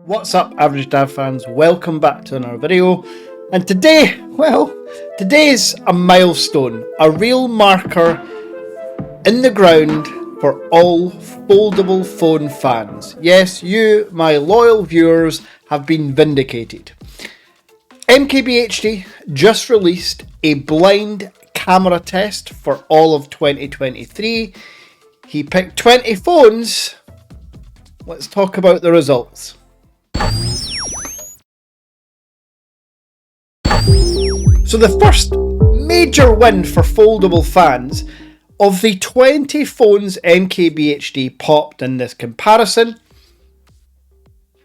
What's up, Average Dad fans? Welcome back to another video. And today, today's a milestone, a real marker in the ground for all foldable phone fans. Yes, you, my loyal viewers, have been vindicated. MKBHD just released a blind camera test for all of 2023. He picked 20 phones. Let's talk about the results. So the first major win for foldable fans, of the 20 phones MKBHD popped in this comparison,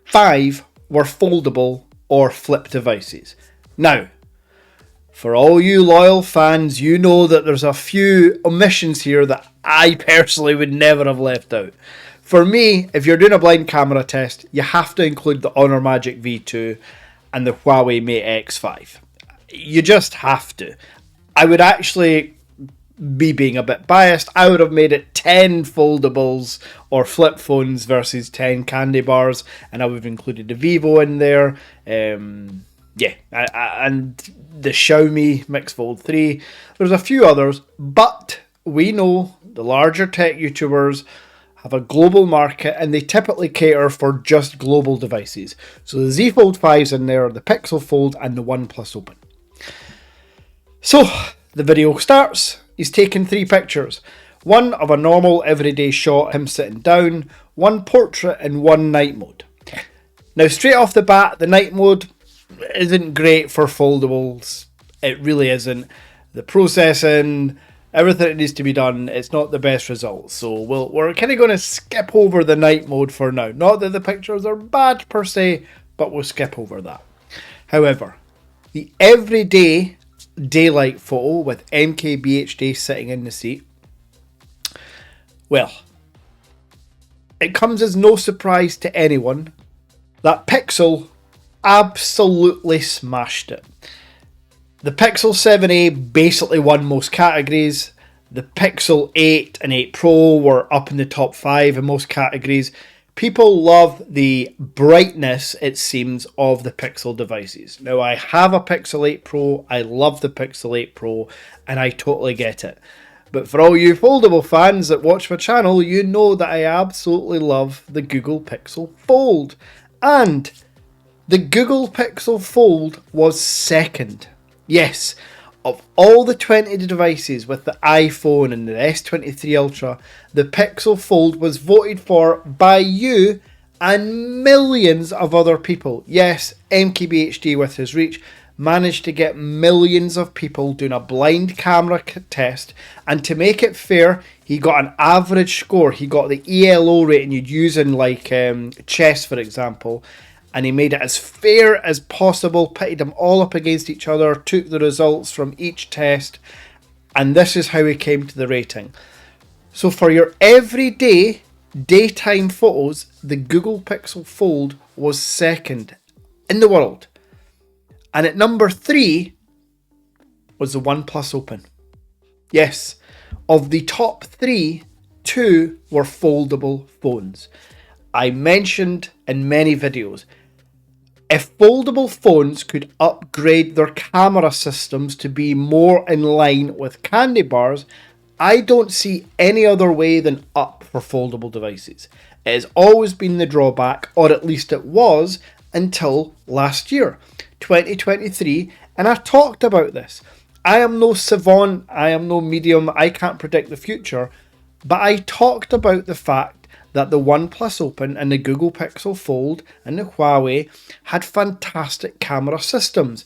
5 were foldable or flip devices. Now, for all you loyal fans, you know that there's a few omissions here that I personally would never have left out. For me, if you're doing a blind camera test, you have to include the Honor Magic V2 and the Huawei Mate X5. You just have to. I would actually be being a bit biased. I would have made it 10 foldables or flip phones versus 10 candy bars, and I would have included the Vivo in there. And the Xiaomi Mix Fold 3. There's a few others, but we know the larger tech YouTubers have a global market and they typically cater for just global devices. So the Z Fold 5's in there, the Pixel Fold and the OnePlus Open. So the video starts. He's taken 3 pictures. One of a normal everyday shot, him sitting down, one portrait and one night mode. Now straight off the bat, the night mode isn't great for foldables. It really isn't. The processing, everything that needs to be done, it's not the best results. So we're kind of going to skip over the night mode for now. Not that the pictures are bad per se, but we'll skip over that. However, the everyday daylight photo with MKBHD sitting in the seat, well, it comes as no surprise to anyone that Pixel absolutely smashed it. The Pixel 7a basically won most categories. The Pixel 8 and 8 Pro were up in the top 5 in most categories. People love the brightness, it seems, of the Pixel devices. Now, I have a Pixel 8 Pro. I love the Pixel 8 Pro, and I totally get it. But for all you foldable fans that watch my channel, you know that I absolutely love the Google Pixel Fold. And the Google Pixel Fold was second. Yes, of all the 20 devices with the iPhone and the S23 Ultra, the Pixel Fold was voted for by you and millions of other people. Yes, MKBHD with his reach managed to get millions of people doing a blind camera test, and to make it fair, he got an average score. He got the ELO rating you'd use in like chess, for example, and he made it as fair as possible, pitted them all up against each other, took the results from each test, and this is how he came to the rating. So for your everyday daytime photos, the Google Pixel Fold was second in the world. And at number 3 was the OnePlus Open. Yes, of the top 3, 2 were foldable phones. I mentioned in many videos, if foldable phones could upgrade their camera systems to be more in line with candy bars, I don't see any other way than up for foldable devices. It has always been the drawback, or at least it was, until last year, 2023, and I talked about this. I am no savant, I am no medium, I can't predict the future, but I talked about the fact that the OnePlus Open and the Google Pixel Fold and the Huawei had fantastic camera systems.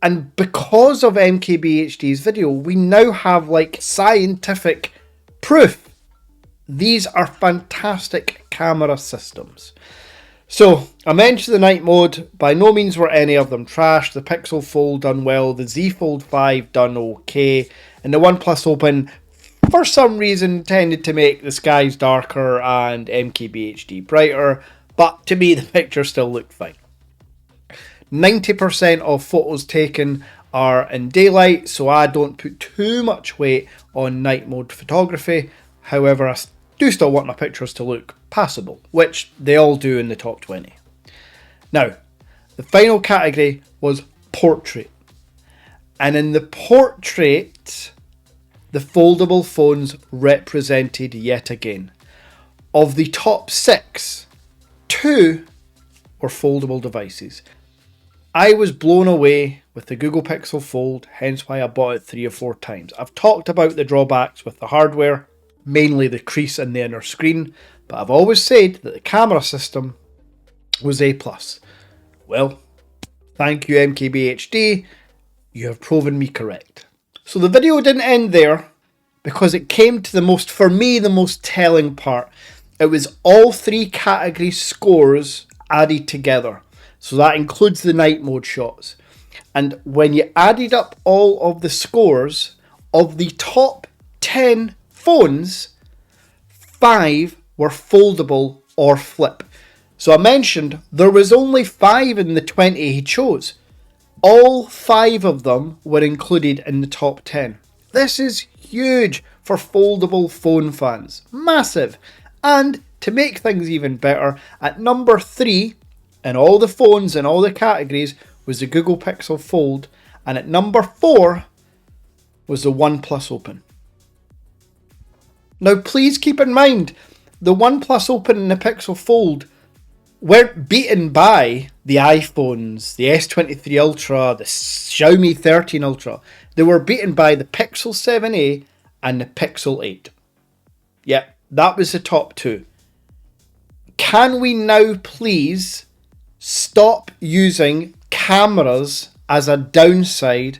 And because of MKBHD's video, we now have like scientific proof. These are fantastic camera systems. So, I mentioned the night mode. By no means were any of them trash. The Pixel Fold done well, the Z Fold 5 done okay, and the OnePlus Open, for some reason, tended to make the skies darker and MKBHD brighter, but to me the picture still looked fine. 90% of photos taken are in daylight, so I don't put too much weight on night mode photography. However, I do still want my pictures to look passable, which they all do in the top 20. Now, the final category was portrait. And in the portrait, the foldable phones represented yet again. Of the top 6, 2 were foldable devices. I was blown away with the Google Pixel Fold, hence why I bought it 3 or 4 times. I've talked about the drawbacks with the hardware, mainly the crease in the inner screen, but I've always said that the camera system was A+. Well, thank you MKBHD, you have proven me correct. So the video didn't end there, because it came to for me, the most telling part. It was all 3 category scores added together. So that includes the night mode shots. And when you added up all of the scores of the top 10 phones, 5 were foldable or flip. So I mentioned there was only 5 in the 20 he chose. All 5 of them were included in the top 10. This is huge for foldable phone fans. Massive. And to make things even better, at number 3, in all the phones in all the categories, was the Google Pixel Fold, and at number 4 was the OnePlus Open. Now please keep in mind, the OnePlus Open and the Pixel Fold weren't beaten by the iPhones, the S23 Ultra, the Xiaomi 13 Ultra. They were beaten by the Pixel 7a and the Pixel 8. Yep, that was the top 2. Can we now please stop using cameras as a downside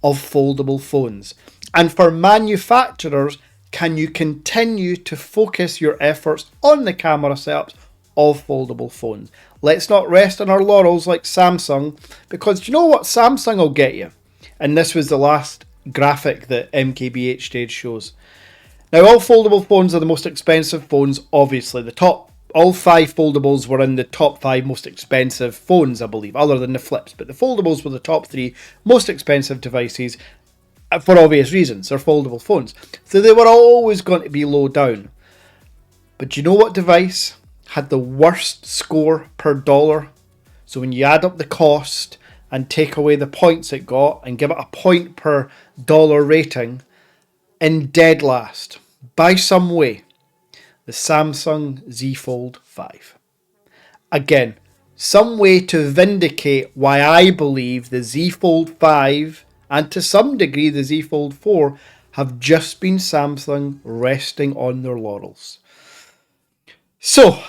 of foldable phones? And for manufacturers, can you continue to focus your efforts on the camera setups of foldable phones? Let's not rest on our laurels like Samsung, because do you know what Samsung will get you? And this was the last graphic that MKBHD shows. Now, all foldable phones are the most expensive phones, obviously. All 5 foldables were in the top 5 most expensive phones, I believe, other than the flips. But the foldables were the top 3 most expensive devices for obvious reasons. They're foldable phones. So they were always going to be low down. But do you know what device had the worst score per dollar? So when you add up the cost and take away the points it got and give it a point per dollar rating, in dead last, by some way, the Samsung Z Fold 5. Again, some way to vindicate why I believe the Z Fold 5 and to some degree the Z Fold 4 have just been Samsung resting on their laurels. So,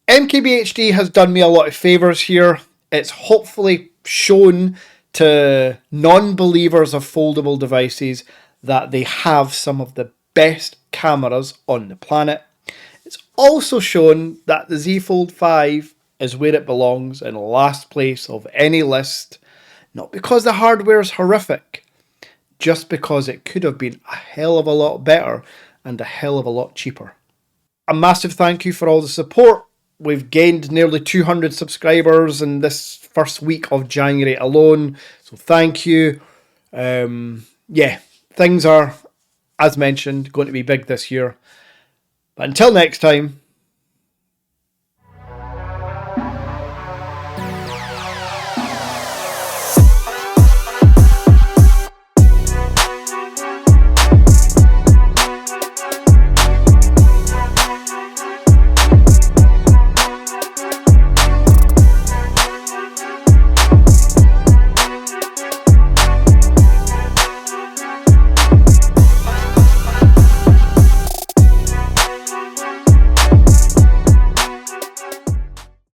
MKBHD has done me a lot of favours here. It's hopefully shown to non-believers of foldable devices that they have some of the best cameras on the planet. It's also shown that the Z Fold 5 is where it belongs, in last place of any list. Not because the hardware is horrific, just because it could have been a hell of a lot better and a hell of a lot cheaper. A massive thank you for all the support. We've gained nearly 200 subscribers in this first week of January alone, so thank you. Things are, as mentioned, going to be big this year. But until next time,